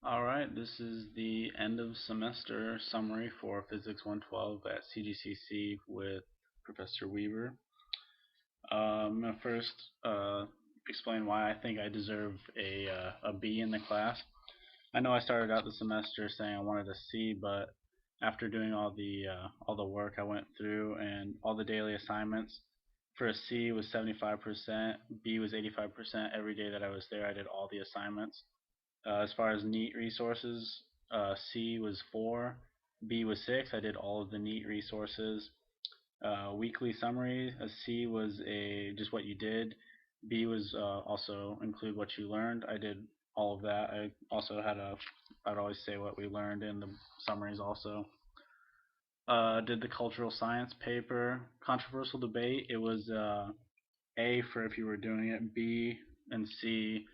Alright, this is the end of semester summary for Physics 112 at CGCC with Professor Weaver. I'm going to first explain why I think I deserve a B in the class. I know I started out the semester saying I wanted a C, but after doing all the work I went through and all the daily assignments, for a C was 75%, B was 85%. Every day that I was there, I did all the assignments. As far as neat resources, C was 4, B was 6. I did all of the neat resources. Weekly summary, a C was a just what you did. B was also include what you learned. I did all of that. I also I'd always say what we learned in the summaries also. Did the cultural science paper, controversial debate. It was A for if you were doing it. B and C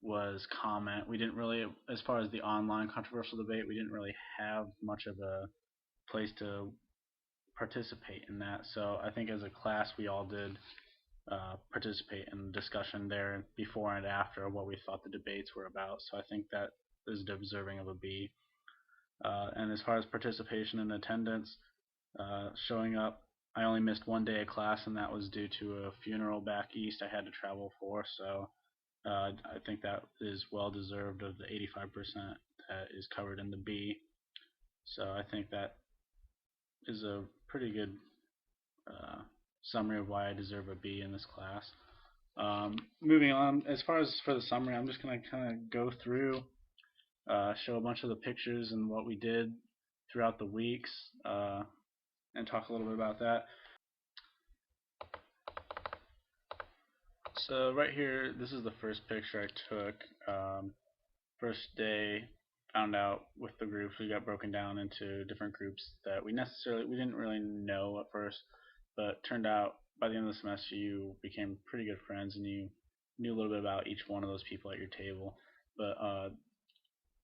was comment. We didn't really, as far as the online controversial debate, we didn't really have much of a place to participate in that. So I think as a class we all did participate in the discussion there before and after what we thought the debates were about. So I think that is deserving of a B. And as far as participation and attendance, showing up, I only missed one day of class, and that was due to a funeral back east I had to travel for. So I think that is well deserved of the 85% that is covered in the B. So I think that is a pretty good summary of why I deserve a B in this class. Moving on, as far as for the summary, I'm just going to kind of go through, show a bunch of the pictures and what we did throughout the weeks, and talk a little bit about that. So right here, this is the first picture I took. First day, found out with the groups, we got broken down into different groups that we didn't really know at first, but turned out by the end of the semester you became pretty good friends and you knew a little bit about each one of those people at your table. But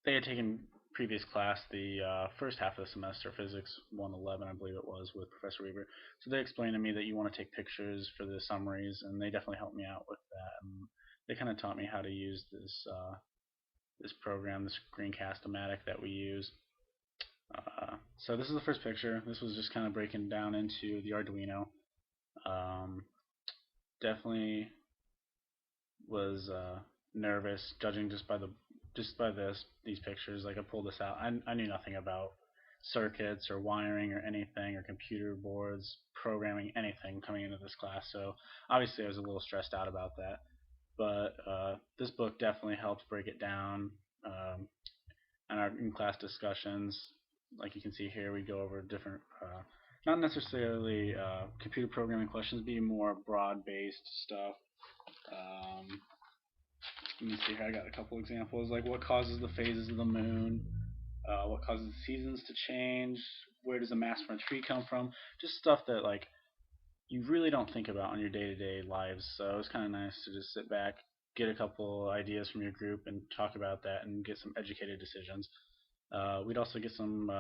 they had taken previous class the first half of the semester, Physics 111, I believe it was, with Professor Weaver. So they explained to me that you want to take pictures for the summaries, and they definitely helped me out with that. And they kind of taught me how to use this program, this screencast-o-matic that we use. So this is the first picture. This was just kind of breaking down into the Arduino. Definitely was nervous, judging just by these pictures. Like I pulled this out, I knew nothing about circuits or wiring or anything or computer boards, programming, anything coming into this class. So obviously I was a little stressed out about that. But this book definitely helped break it down. And our in-class discussions, like you can see here, we go over different, not necessarily computer programming questions, be more broad-based stuff. Let me see here, I got a couple examples, like what causes the phases of the moon, what causes the seasons to change, where does a mass from a tree come from, just stuff that like you really don't think about in your day-to-day lives. So it was kind of nice to just sit back, get a couple ideas from your group, and talk about that and get some educated decisions. We'd also get some.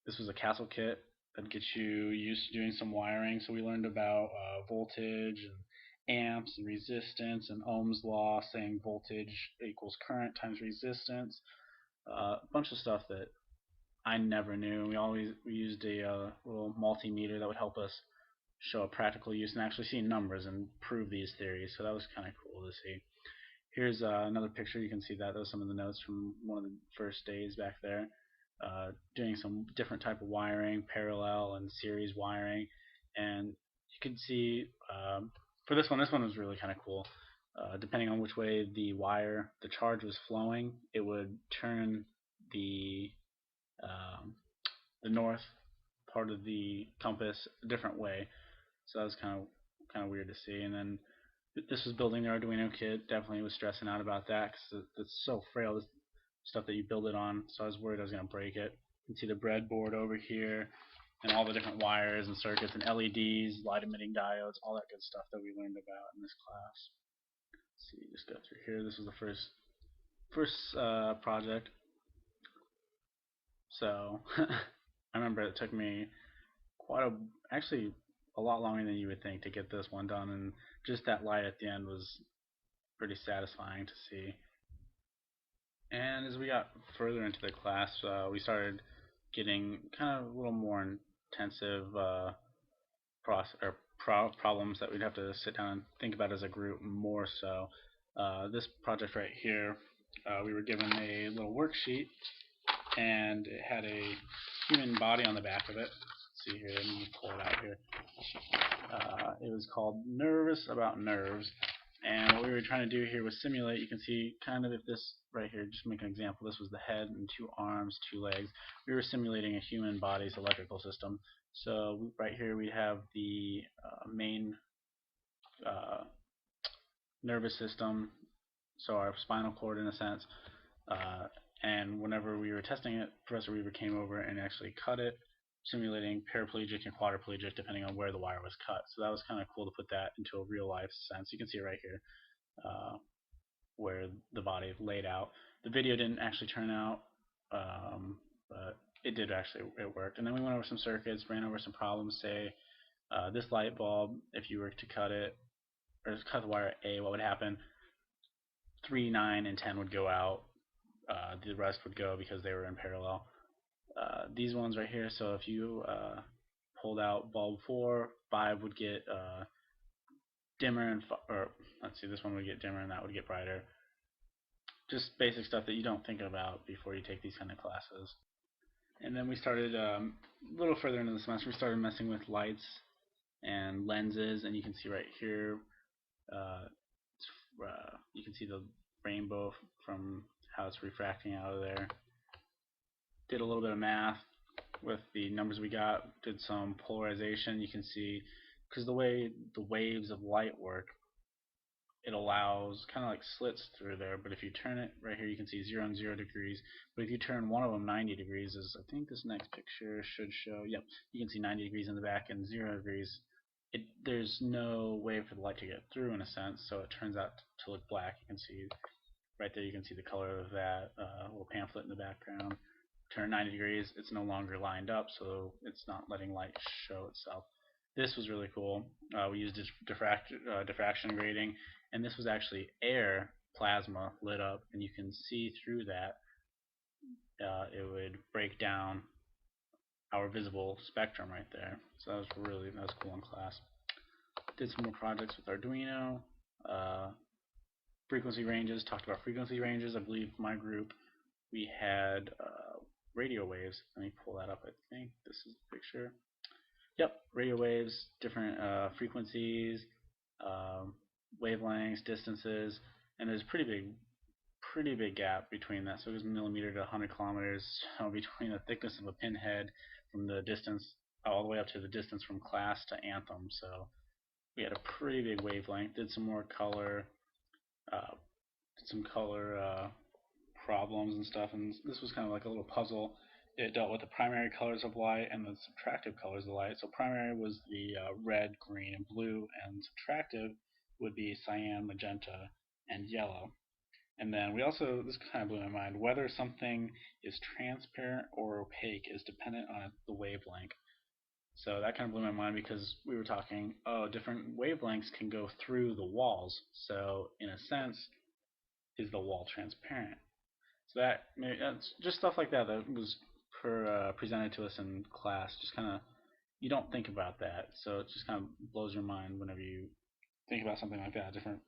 This was a castle kit that gets you used to doing some wiring. So we learned about voltage and amps and resistance and Ohm's law, saying voltage equals current times resistance. A bunch of stuff that I never knew. We used a little multimeter that would help us show a practical use and actually see numbers and prove these theories. So that was kind of cool to see. Here's another picture. You can see that. Those are some of the notes from one of the first days back there. Doing some different type of wiring, parallel and series wiring. And you can see for this one was really kind of cool. Depending on which way the charge was flowing, it would turn the north part of the compass a different way. So that was kind of weird to see. And then this was building the Arduino kit. Definitely was stressing out about that because it's so frail, this stuff that you build it on. So I was worried I was going to break it. You can see the breadboard over here and all the different wires and circuits and LEDs, light emitting diodes, all that good stuff that we learned about in this class. Let's see, just go through here. This was the first project. So I remember it took me actually a lot longer than you would think to get this one done, and just that light at the end was pretty satisfying to see. And as we got further into the class, we started getting kind of a little more intensive problems that we'd have to sit down and think about as a group more so. This project right here, we were given a little worksheet, and it had a human body on the back of it. Let's see here, let me pull it out here. It was called Nervous About Nerves, and what we were trying to do here was simulate. You can see kind of, if this right here, just make an example, this was the head and 2 arms, 2 legs. We were simulating a human body's electrical system. So right here we have the main nervous system, so our spinal cord in a sense, and whenever we were testing it, Professor Weaver came over and actually cut it, simulating paraplegic and quadriplegic depending on where the wire was cut. So that was kind of cool to put that into a real life sense. You can see it right here where the body laid out. The video didn't actually turn out, but it did actually, it worked. And then we went over some circuits, ran over some problems. Say this light bulb, if you were to cut it, or cut the wire at A, what would happen? 3, 9, and 10 would go out. The rest would go because they were in parallel. These ones right here, so if you pulled out bulb 4, 5 would get dimmer, and or let's see, this one would get dimmer and that would get brighter. Just basic stuff that you don't think about before you take these kind of classes. And then we started a little further into the semester, we started messing with lights and lenses, and you can see right here, you can see the rainbow from how it's refracting out of there. Did a little bit of math with the numbers we got, did some polarization. You can see, because the way the waves of light work, it allows kind of like slits through there, but if you turn it right here, you can see 0 and 0 degrees, but if you turn one of them 90 degrees, as I think this next picture should show, yep, you can see 90 degrees in the back and 0 degrees. There's no way for the light to get through in a sense, so it turns out to look black. You can see right there, you can see the color of that little pamphlet in the background. Turn 90 degrees, it's no longer lined up, so it's not letting light show itself. This was really cool. We used diffraction grating, and this was actually air plasma lit up, and you can see through that. It would break down our visible spectrum right there. So that was cool in class. Did some more projects with Arduino. Frequency ranges, talked about frequency ranges. I believe my group, we had radio waves. Let me pull that up. I think this is the picture. Yep, radio waves, different frequencies, wavelengths, distances, and there's a pretty big gap between that. So it was millimeter to 100 kilometers, so between the thickness of a pinhead from the distance all the way up to the distance from class to Anthem. So we had a pretty big wavelength. Did some more color, problems and stuff, and this was kind of like a little puzzle. It dealt with the primary colors of light and the subtractive colors of light. So primary was the red, green, and blue, and subtractive would be cyan, magenta, and yellow. And then we also, this kind of blew my mind, whether something is transparent or opaque is dependent on the wavelength. So that kind of blew my mind because we were talking, oh, different wavelengths can go through the walls. So in a sense, is the wall transparent? So that's just stuff like that was presented to us in class. Just kind of, you don't think about that, so it just kind of blows your mind whenever you think about something like that. Different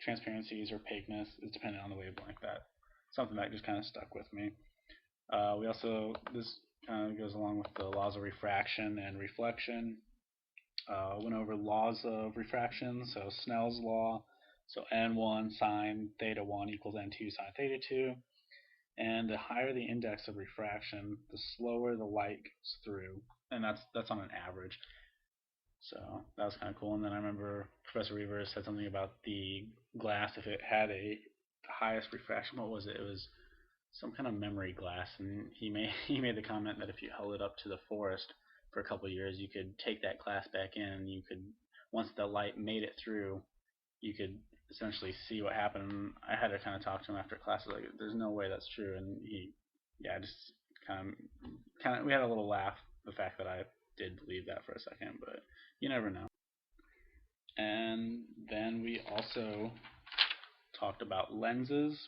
transparencies or opaqueness is dependent on the wavelength. That something that just kind of stuck with me. We also, this kind of goes along with the laws of refraction and reflection. Went over laws of refraction, so Snell's law. So n1 sine theta 1 equals n2 sine theta 2. And the higher the index of refraction, the slower the light goes through, and that's on an average. So that was kind of cool. And then I remember Professor Weaver said something about the glass, if it had a highest refraction, what was it? It was some kind of memory glass, and he made the comment that if you held it up to the forest for a couple of years, you could take that glass back in, and you could, once the light made it through, you could essentially see what happened. I had to kind of talk to him after class, like, there's no way that's true, and he, yeah, just kind of, we had a little laugh, the fact that I did believe that for a second, but you never know. And then we also talked about lenses,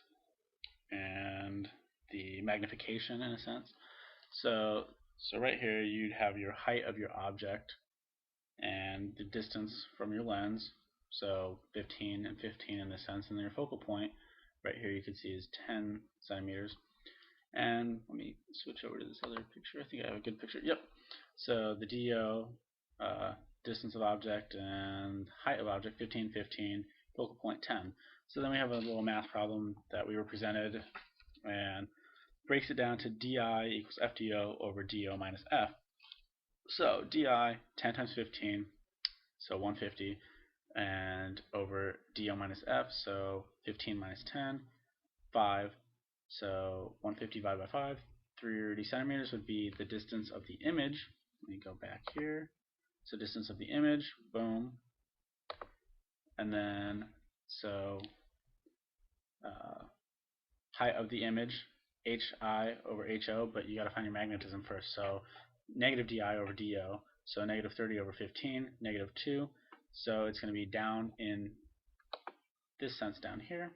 and the magnification in a sense. So right here you'd have your height of your object and the distance from your lens, so 15 and 15 in this sense, and then your focal point right here you can see is 10 centimeters. And let me switch over to this other picture. I think I have a good picture. Yep. So the DO, distance of object and height of object 15, 15, focal point 10. So then we have a little math problem that we were presented and breaks it down to DI equals FDO over DO minus F. So DI 10 times 15, so 150, and over DO minus F, so 15 minus 10, 5. So 150 divided by 5, 30 centimeters would be the distance of the image. Let me go back here. So distance of the image, boom. And then, so height of the image, HI over HO, but you got to find your magnetism first. So negative DI over DO, so negative 30 over 15, negative 2. So it's going to be down in this sense down here,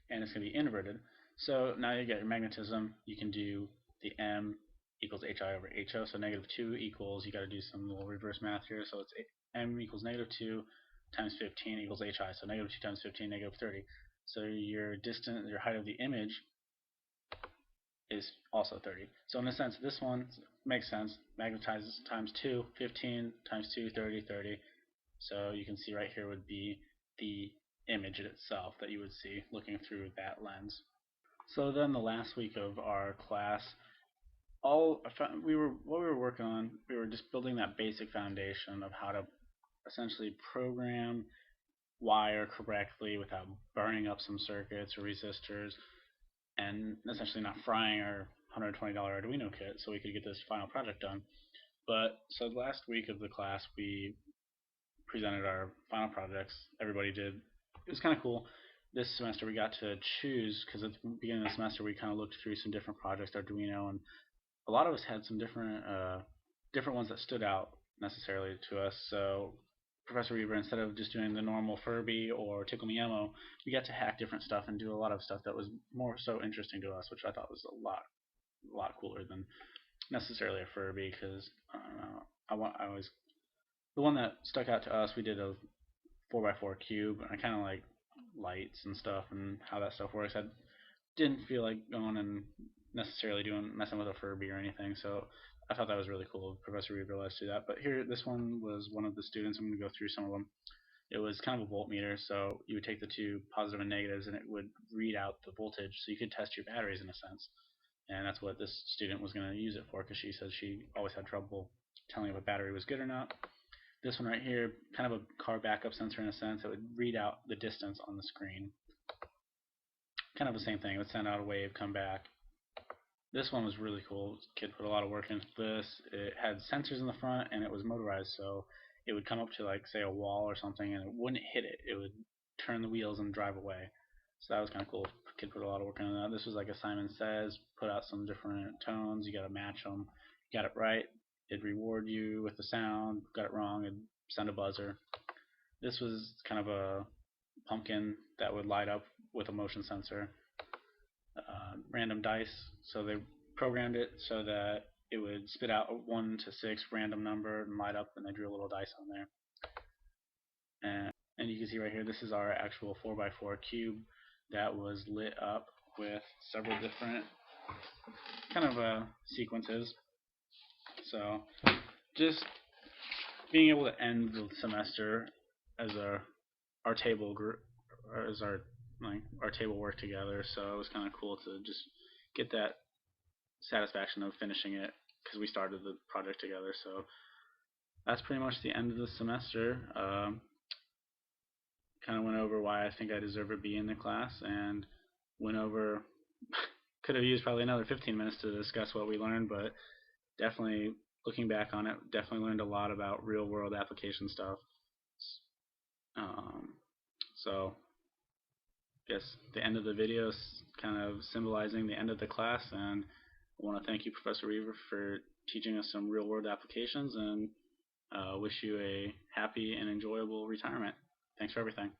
and it's going to be inverted. So now you get your magnetism. You can do the M equals HI over HO, so negative 2 equals, you got to do some little reverse math here, so it's M equals negative 2 times 15 equals HI, so negative 2 times 15, negative 30. So your distance, your height of the image is also 30. So in a sense, this one makes sense. Magnetizes times 2, 15 times 2, 30, 30. So you can see right here would be the image itself that you would see looking through that lens. So then the last week of our class, what we were working on, we were just building that basic foundation of how to essentially program wire correctly without burning up some circuits or resistors, and essentially not frying our $120 Arduino kit so we could get this final project done. But so last week of the class we presented our final projects. Everybody did. It was kind of cool. This semester we got to choose, because at the beginning of the semester we kind of looked through some different projects, Arduino, and a lot of us had some different ones that stood out necessarily to us. So Professor Weaver, instead of just doing the normal Furby or Tickle Me Elmo, we got to hack different stuff and do a lot of stuff that was more so interesting to us, which I thought was a lot cooler than necessarily a Furby, because I don't know, the one that stuck out to us, we did a 4x4 cube, and I kind of like lights and stuff and how that stuff works. I didn't feel like going and necessarily messing with a Furby or anything, so I thought that was really cool. Professor Weaver let us do that. But here, this one was one of the students. I'm going to go through some of them. It was kind of a voltmeter, so you would take the two positive and negatives, and it would read out the voltage, so you could test your batteries in a sense. And that's what this student was going to use it for, because she said she always had trouble telling if a battery was good or not. This one right here, kind of a car backup sensor in a sense. It would read out the distance on the screen. Kind of the same thing. It would send out a wave, come back. This one was really cool. Kid put a lot of work into this. It had sensors in the front, and it was motorized, so it would come up to, like, say, a wall or something, and it wouldn't hit it. It would turn the wheels and drive away. So that was kind of cool. Kid put a lot of work into that. This was like a Simon Says, put out some different tones. You got to match them. You got it right, it'd reward you with the sound. Got it wrong, it'd send a buzzer. This was kind of a pumpkin that would light up with a motion sensor. Random dice, so they programmed it so that it would spit out a 1 to 6 random number and light up, and they drew a little dice on there. And you can see right here, this is our actual 4x4 cube that was lit up with several different kind of sequences. So just being able to end the semester as our table group, or as our table work together, so it was kind of cool to just get that satisfaction of finishing it, because we started the project together. So that's pretty much the end of the semester. Kind of went over why I think I deserve a B in the class, and went over could have used probably another 15 minutes to discuss what we learned, but definitely looking back on it, definitely learned a lot about real world application stuff. So I guess the end of the video is kind of symbolizing the end of the class, and I want to thank you, Professor Weaver, for teaching us some real world applications, and wish you a happy and enjoyable retirement. Thanks for everything.